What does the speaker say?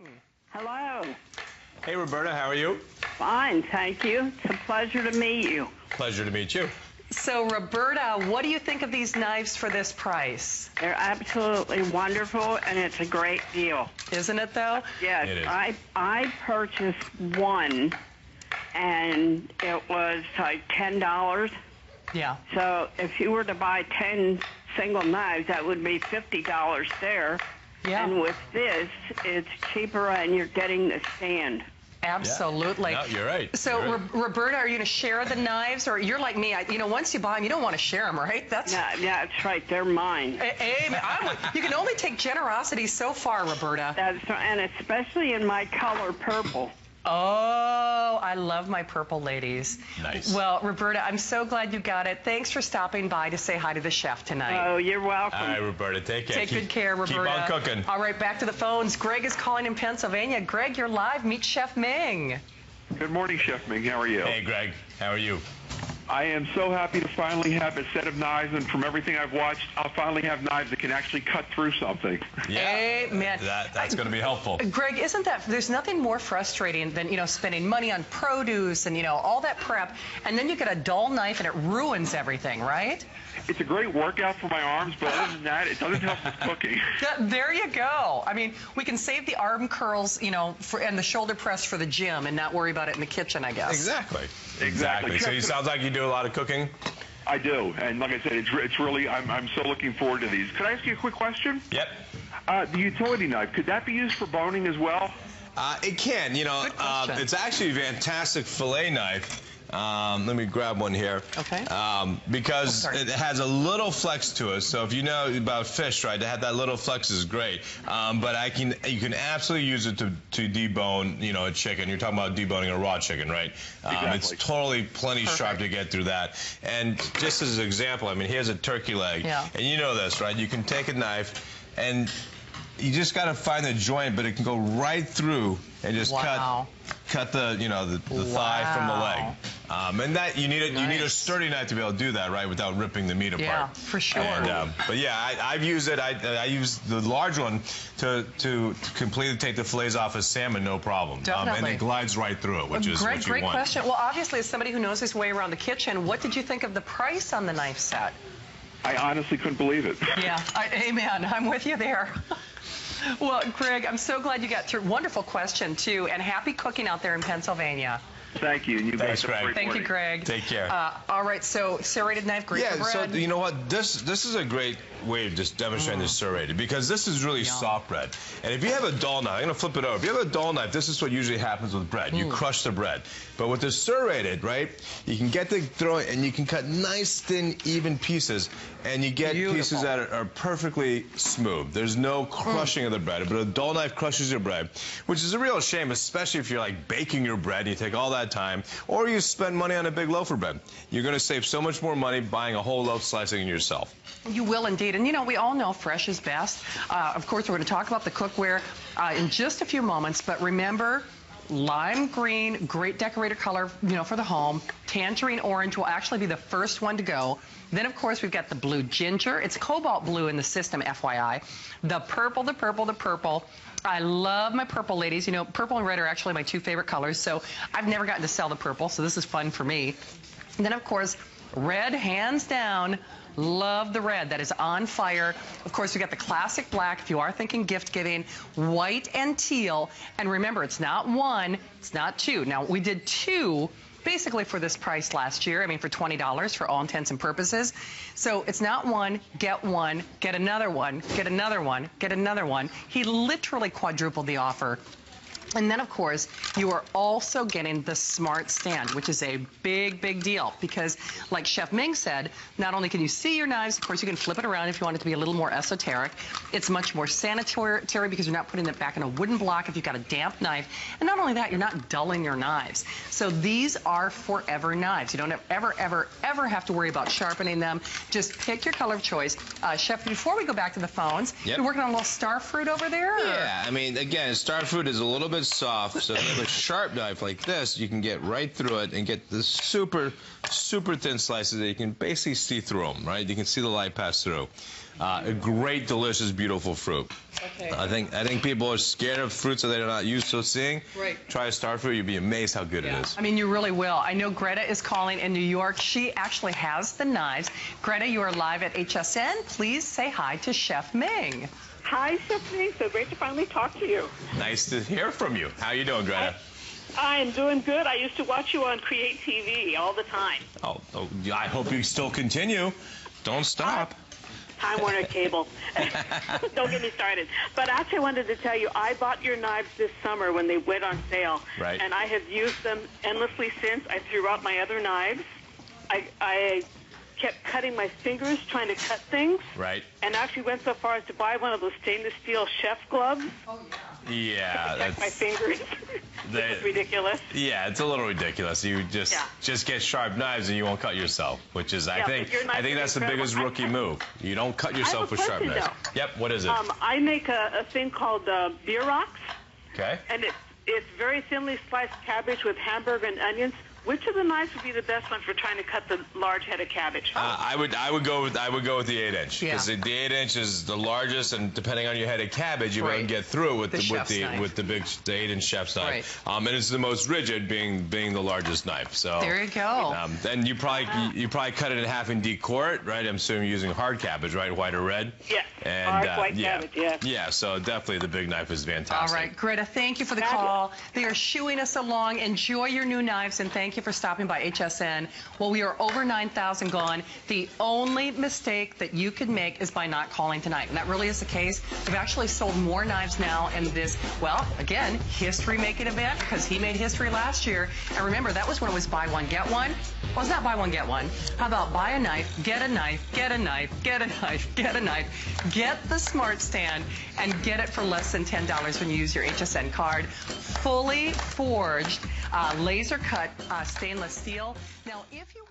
Ming. Hello. Hey, Roberta, how are you? Fine, thank you. It's a pleasure to meet you. Pleasure to meet you. So, Roberta, what do you think of these knives for this price? They're absolutely wonderful, and it's a great deal. Isn't it, though? Yes, It is. I purchased one, and it was like $10. Yeah. So if you were to buy 10 single knives, that would be $50 there. Yeah. And with this, it's cheaper, and you're getting the stand. Absolutely. Yeah. No, you're right. So, You're right. Roberta, are you going to share the knives, or you're like me? Once you buy them, you don't want to share them, right? Yeah, that's right. They're mine. Amen. You can only take generosity so far, Roberta. That's right, and especially in my color purple. Oh, I love my purple ladies. Nice. Well, Roberta, I'm so glad you got it. Thanks for stopping by to say hi to the chef tonight. Oh, you're welcome. All right, Roberta, take care. Take good care, Roberta. Keep on cooking. All right, back to the phones. Greg is calling in Pennsylvania. Greg, you're live. Meet Chef Ming. Good morning, Chef Ming. How are you? Hey, Greg, how are you? I am so happy to finally have a set of knives, and from everything I've watched, I'll finally have knives that can actually cut through something. Yeah. Amen. That's going to be helpful. Greg, isn't that, there's nothing more frustrating than, spending money on produce and, all that prep, and then you get a dull knife and it ruins everything, right? It's a great workout for my arms, but other than that, it doesn't help with cooking. Yeah, there you go. I mean, we can save the arm curls, and the shoulder press for the gym and not worry about it in the kitchen, I guess. Exactly. Exactly. So it sounds like you do a lot of cooking? I do, and like I said, it's really, I'm so looking forward to these. Could I ask you a quick question? Yep. The utility knife, could that be used for boning as well? It can. Good question. It's actually a fantastic fillet knife. Let me grab one here. Okay. Because it has a little flex to it. So if you know about fish, right, to have that little flex is great. But you can absolutely use it to debone, a chicken. You're talking about deboning a raw chicken, right? Exactly. It's totally plenty sharp to get through that. And just as an example, I mean, here's a turkey leg. Yeah. And you know this, right? You can take a knife and you just got to find the joint, but it can go right through and just cut the the thigh from the leg. And that you need a sturdy knife to be able to do that, right, without ripping the meat apart. Yeah, for sure. And, but yeah, I've used it. I use the large one to completely take the fillets off of salmon, no problem. Definitely. And it glides right through it, which is what you Great want. question. Well, obviously, as somebody who knows his way around the kitchen, what did you think of the price on the knife set? I honestly couldn't believe it. Yeah, amen. I'm with you there. Well, Greg, I'm so glad you got through. Wonderful question, too, and happy cooking out there in Pennsylvania. Thank you. And you Thanks, guys have a Greg. great Thank you, morning. Greg. Take care. All right, so serrated knife, great for bread. So you know what? This is a great way of just demonstrating this serrated, because this is really soft bread. And if you have a dull knife, I'm going to flip it over. If you have a dull knife, this is what usually happens with bread. You crush the bread. But with the serrated, right, you can get the throw and you can cut nice, thin, even pieces, and you get pieces that are perfectly smooth. There's no crushing of the bread, but a dull knife crushes your bread, which is a real shame, especially if you're like baking your bread and you take all that time, or you spend money on a big loaf of bread. You're going to save so much more money buying a whole loaf, slicing it yourself. You will indeed. And, we all know fresh is best. Of course, we're going to talk about the cookware in just a few moments. But remember, lime green, great decorator color, for the home. Tangerine orange will actually be the first one to go. Then, of course, we've got the blue ginger. It's cobalt blue in the system, FYI. The purple, the purple, the purple. I love my purple, ladies. Purple and red are actually my two favorite colors. So I've never gotten to sell the purple, so this is fun for me. And then, of course, red, hands down. Love the red. That is on fire. Of course, we got the classic black, if you are thinking gift giving, white and teal. And remember, it's not one, it's not two. Now, we did two basically for this price last year. I mean, for $20 for all intents and purposes. So it's not one, get another one, get another one, get another one. He literally quadrupled the offer. And then, of course, you are also getting the Smart Stand, which is a big, big deal. Because, like Chef Ming said, not only can you see your knives, of course, you can flip it around if you want it to be a little more esoteric. It's much more sanitary because you're not putting it back in a wooden block if you've got a damp knife. And not only that, you're not dulling your knives. So these are forever knives. You don't ever, ever, ever have to worry about sharpening them. Just pick your color of choice. Chef, before we go back to the phones, you're working on a little star fruit over there? Yeah, I mean, again, star fruit is a little bit bit soft, so if you have a sharp knife like this, you can get right through it and get the super, super thin slices that you can basically see through them, right? You can see the light pass through. A great, delicious, beautiful fruit. Okay. I think people are scared of fruits that they're not used to seeing. Right. Try a star fruit, you'll be amazed how good it is. I mean, you really will. I know Greta is calling in New York. She actually has the knives. Greta, you are live at HSN. Please say hi to Chef Ming. Hi, Chef Ming. So great to finally talk to you. Nice to hear from you. How you doing, Greta? I'm doing good. I used to watch you on Create TV all the time. Oh, I hope you still continue. Don't stop. Time Warner Cable. Don't get me started. But actually, I wanted to tell you, I bought your knives this summer when they went on sale. Right. And I have used them endlessly since. I threw out my other knives. I kept cutting my fingers trying to cut things. Right. And actually went so far as to buy one of those stainless steel chef gloves. Oh, yeah. Yeah, to protect my fingers. It's ridiculous. Yeah, it's a little ridiculous. You just get sharp knives and you won't cut yourself, which is I think that's the biggest rookie move. You don't cut yourself with sharp knives. Yep. What is it? I make a thing called beer rocks. Okay. And it's very thinly sliced cabbage with hamburger and onions. Which of the knives would be the best one for trying to cut the large head of cabbage? I would go with the 8-inch because the 8-inch is the largest, and depending on your head of cabbage, you won't get through with the 8-inch chef's knife. And it's the most rigid, being the largest knife. So there you go. Then you probably cut it in half and decore it, right? I'm assuming you're using hard cabbage, right? White or red? Yes. And, hard white cabbage. Yes. Yeah. So definitely the big knife is fantastic. All right, Greta, thank you for the call. They are shooing us along. Enjoy your new knives, and thank you for stopping by HSN. Well, we are over 9,000 gone. The only mistake that you could make is by not calling tonight, and that really is the case. We've actually sold more knives now in this, well, again, history-making event, because he made history last year. And remember, that was when it was buy one, get one. Well, it's not buy one, get one. How about buy a knife, get a knife, get a knife, get a knife, get a knife, get the Smart Stand, and get it for less than $10 when you use your HSN card. Fully forged, laser cut stainless steel. Now, if you